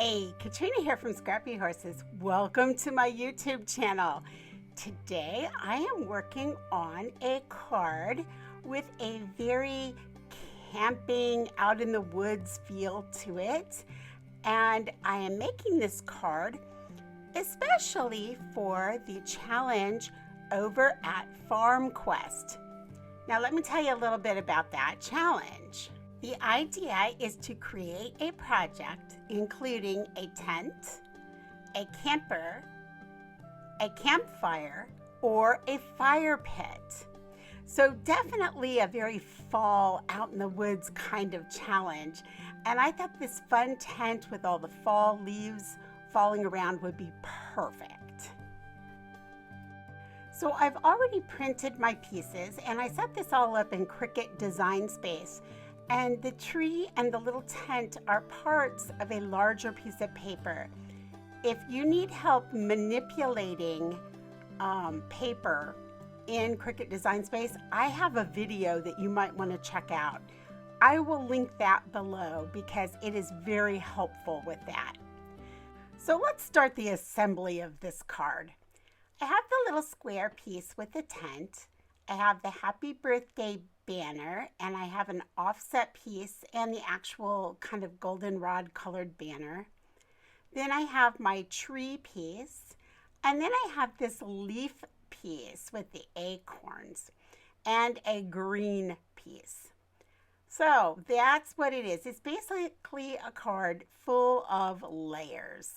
Hey, Katrina here from Scrappy Horses. Welcome to my YouTube channel. Today I am working on a card with a very camping, out in the woods feel to it. And I am making this card especially for the challenge over at FarmQuest. Now let me tell you a little bit about that challenge. The idea is to create a project including a tent, a camper, a campfire, or a fire pit. So definitely a very fall, out in the woods kind of challenge. And I thought this fun tent with all the fall leaves falling around would be perfect. So I've already printed my pieces and I set this all up in Cricut Design Space. And the tree and the little tent are parts of a larger piece of paper. If you need help manipulating paper in Cricut Design Space, I have a video that you might want to check out. I will link that below because it is very helpful with that. So let's start the assembly of this card. I have the little square piece with the tent. I have the happy birthday banner, and I have an offset piece and the actual kind of goldenrod colored banner. Then I have my tree piece, and then I have this leaf piece with the acorns and a green piece. So that's what it is. It's basically a card full of layers.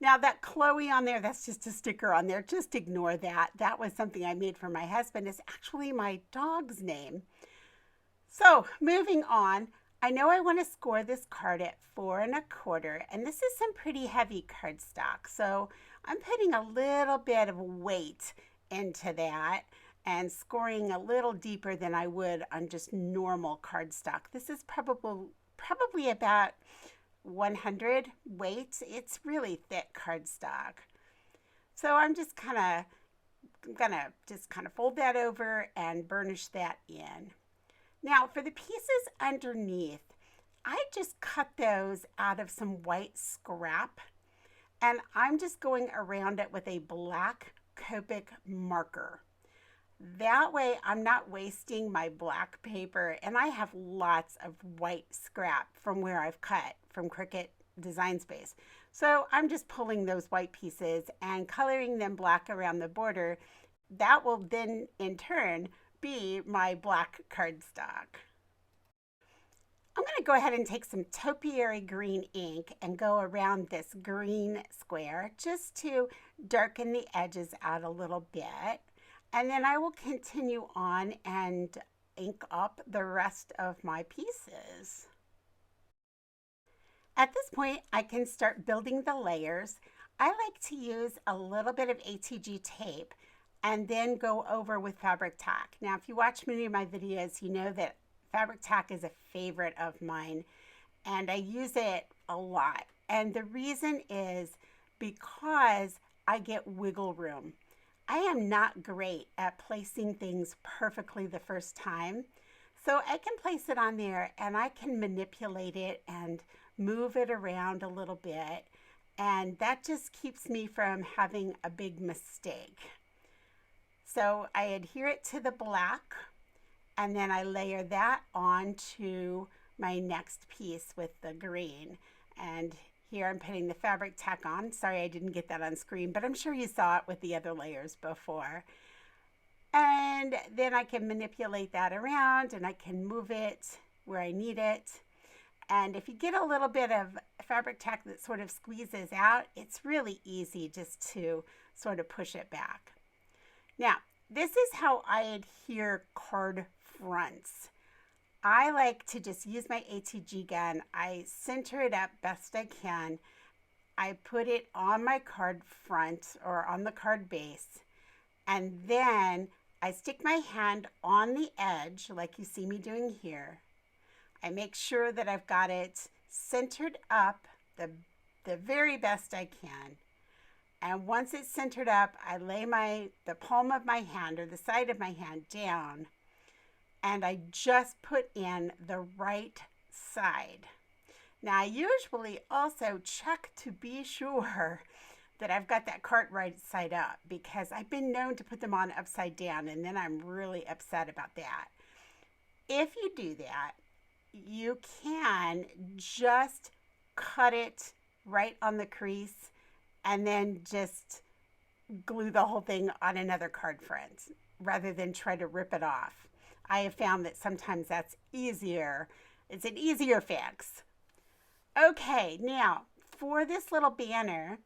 Now that Chloe on there, that's just a sticker on there. Just ignore that. That was something I made for my husband. It's actually my dog's name. So moving on, I know I want to score this card at 4 1/4, and this is some pretty heavy cardstock. So I'm putting a little bit of weight into that and scoring a little deeper than I would on just normal cardstock. This is probably about 100 weight. It's really thick cardstock. So I'm just gonna fold that over and burnish that in. Now for the pieces underneath, I just cut those out of some white scrap, and I'm just going around it with a black Copic marker. That way I'm not wasting my black paper, and I have lots of white scrap from where I've cut from Cricut Design Space. So I'm just pulling those white pieces and coloring them black around the border. That will then in turn be my black cardstock. I'm going to go ahead and take some topiary green ink and go around this green square just to darken the edges out a little bit. And then I will continue on and ink up the rest of my pieces. At this point, I can start building the layers. I like to use a little bit of ATG tape and then go over with Fabri-Tac. Now, if you watch many of my videos, you know that Fabri-Tac is a favorite of mine, and I use it a lot. And the reason is because I get wiggle room. I am not great at placing things perfectly the first time. So I can place it on there and I can manipulate it and move it around a little bit. And that just keeps me from having a big mistake. So I adhere it to the black, and then I layer that onto my next piece with the green. And here I'm putting the Fabri-Tac on. Sorry I didn't get that on screen, but I'm sure you saw it with the other layers before. And then I can manipulate that around and I can move it where I need it. And if you get a little bit of Fabri-Tac that sort of squeezes out, it's really easy just to sort of push it back. Now, this is how I adhere card fronts. I like to just use my ATG gun. I center it up best I can. I put it on my card front or on the card base, and then I stick my hand on the edge like you see me doing here. I make sure that I've got it centered up the very best I can. And once it's centered up, I lay the palm of my hand or the side of my hand down, and I just put in the right side. Now I usually also check to be sure that I've got that card right side up, because I've been known to put them on upside down and then I'm really upset about that. If you do that, you can just cut it right on the crease and then just glue the whole thing on another card front rather than try to rip it off. I have found that sometimes that's easier. It's an easier fix. Okay, now for this little banner,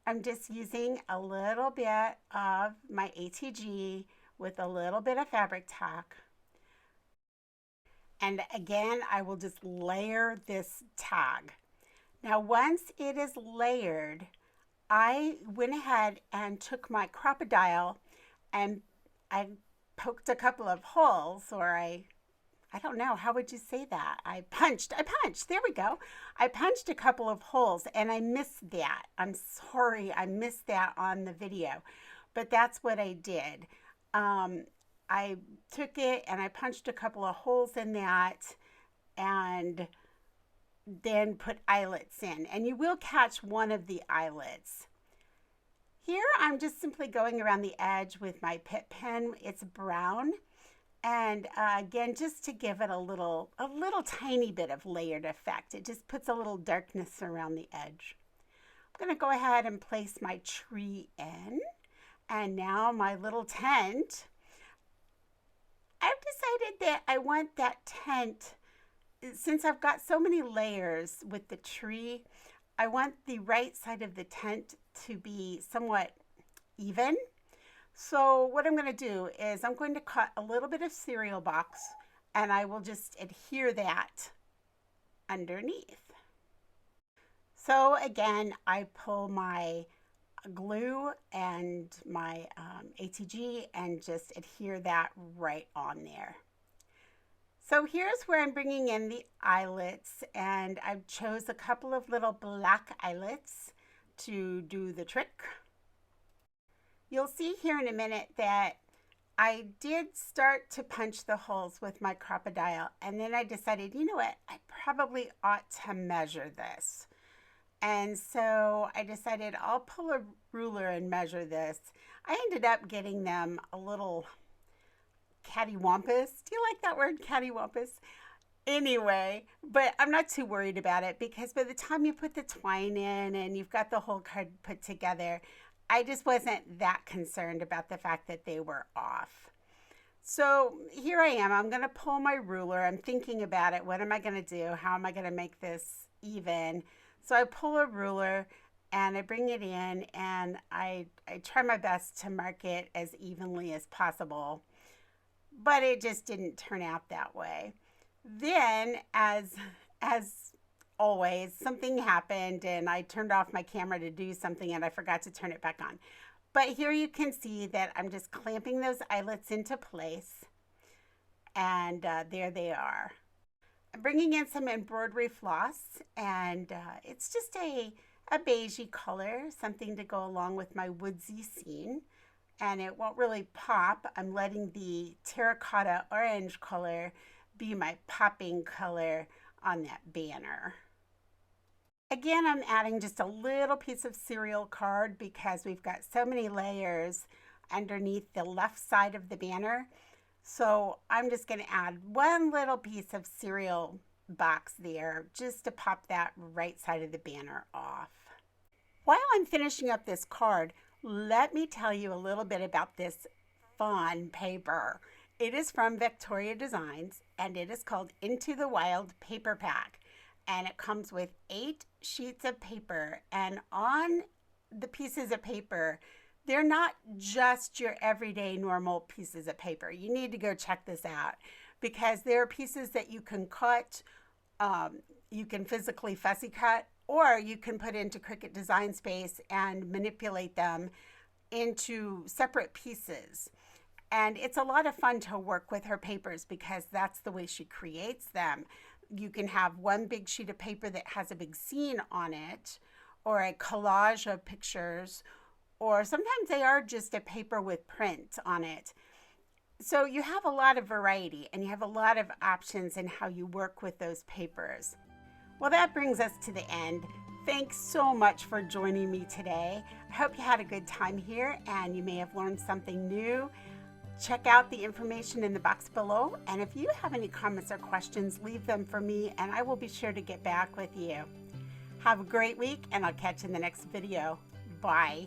I'm just using a little bit of my ATG with a little bit of Fabri-Tac. And again, I will just layer this tag. Now, once it is layered, I went ahead and took my crocodile and I poked a couple of holes, or I don't know, how would you say that? I punched, there we go. I punched a couple of holes and I missed that. I'm sorry, I missed that on the video, but that's what I did. I took it and I punched a couple of holes in that and then put eyelets in. And you will catch one of the eyelets. Here I'm just simply going around the edge with my Pitt pen. It's brown. And again, just to give it a little tiny bit of layered effect. It just puts a little darkness around the edge. I'm going to go ahead and place my tree in. And now my little tent. I've decided that I want that tent, since I've got so many layers with the tree, I want the right side of the tent to be somewhat even. So what I'm going to do is I'm going to cut a little bit of cereal box and I will just adhere that underneath. So again, I pull my glue and my ATG and just adhere that right on there. So here's where I'm bringing in the eyelets, and I chose a couple of little black eyelets to do the trick. You'll see here in a minute that I did start to punch the holes with my crocodile, and then I decided, you know what, I probably ought to measure this. And so I decided I'll pull a ruler and measure this. I ended up getting them a little cattywampus. Do you like that word, cattywampus? Anyway, but I'm not too worried about it, because by the time you put the twine in and you've got the whole card put together, I just wasn't that concerned about the fact that they were off. So here I am. I'm going to pull my ruler. I'm thinking about it. What am I going to do? How am I going to make this even? So I pull a ruler and I bring it in and I try my best to mark it as evenly as possible, but it just didn't turn out that way. Then, as always, something happened and I turned off my camera to do something and I forgot to turn it back on. But here you can see that I'm just clamping those eyelets into place, and there they are. I'm bringing in some embroidery floss, and it's just a beigey color, something to go along with my woodsy scene, and it won't really pop. I'm letting the terracotta orange color be my popping color on that banner. Again, I'm adding just a little piece of cereal card because we've got so many layers underneath the left side of the banner. So I'm just going to add one little piece of cereal box there just to pop that right side of the banner off. While I'm finishing up this card, let me tell you a little bit about this fun paper. It is from Victoria Designs and it is called Into the Wild Paper Pack. And it comes with 8 sheets of paper, and on the pieces of paper, they're not just your everyday normal pieces of paper. You need to go check this out because there are pieces that you can cut, you can physically fussy cut, or you can put into Cricut Design Space and manipulate them into separate pieces. And it's a lot of fun to work with her papers because that's the way she creates them. You can have one big sheet of paper that has a big scene on it, or a collage of pictures, or sometimes they are just a paper with print on it. So you have a lot of variety and you have a lot of options in how you work with those papers. Well, that brings us to the end. Thanks so much for joining me today. I hope you had a good time here and you may have learned something new. Check out the information in the box below, and if you have any comments or questions, leave them for me and I will be sure to get back with you. Have a great week, and I'll catch you in the next video. Bye.